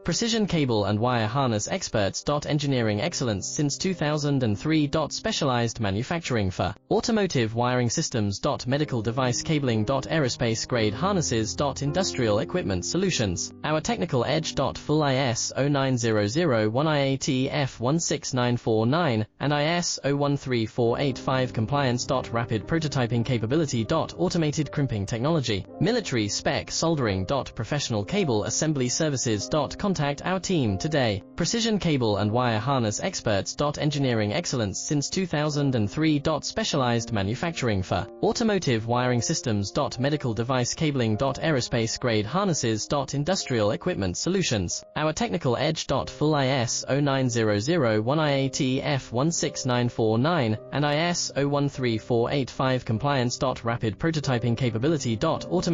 Precision cable and wire harness experts. Engineering excellence since 2003. Specialized manufacturing for automotive wiring systems. Medical device cabling. Aerospace grade harnesses. Industrial equipment solutions. Our technical edge. Full ISO 9001 IATF 16949 and ISO 13485 compliance. Rapid prototyping capability. Automated crimping technology. Military spec soldering. Professional cable assembly services. Contact our team today. Precision cable and wire harness experts. Engineering excellence since 2003. Specialized manufacturing for automotive wiring systems. Medical device cabling. Aerospace grade harnesses. Industrial equipment solutions. Our technical edge. Full ISO 9001 IATF 16949 and ISO 13485 compliance. Rapid prototyping capability. Automated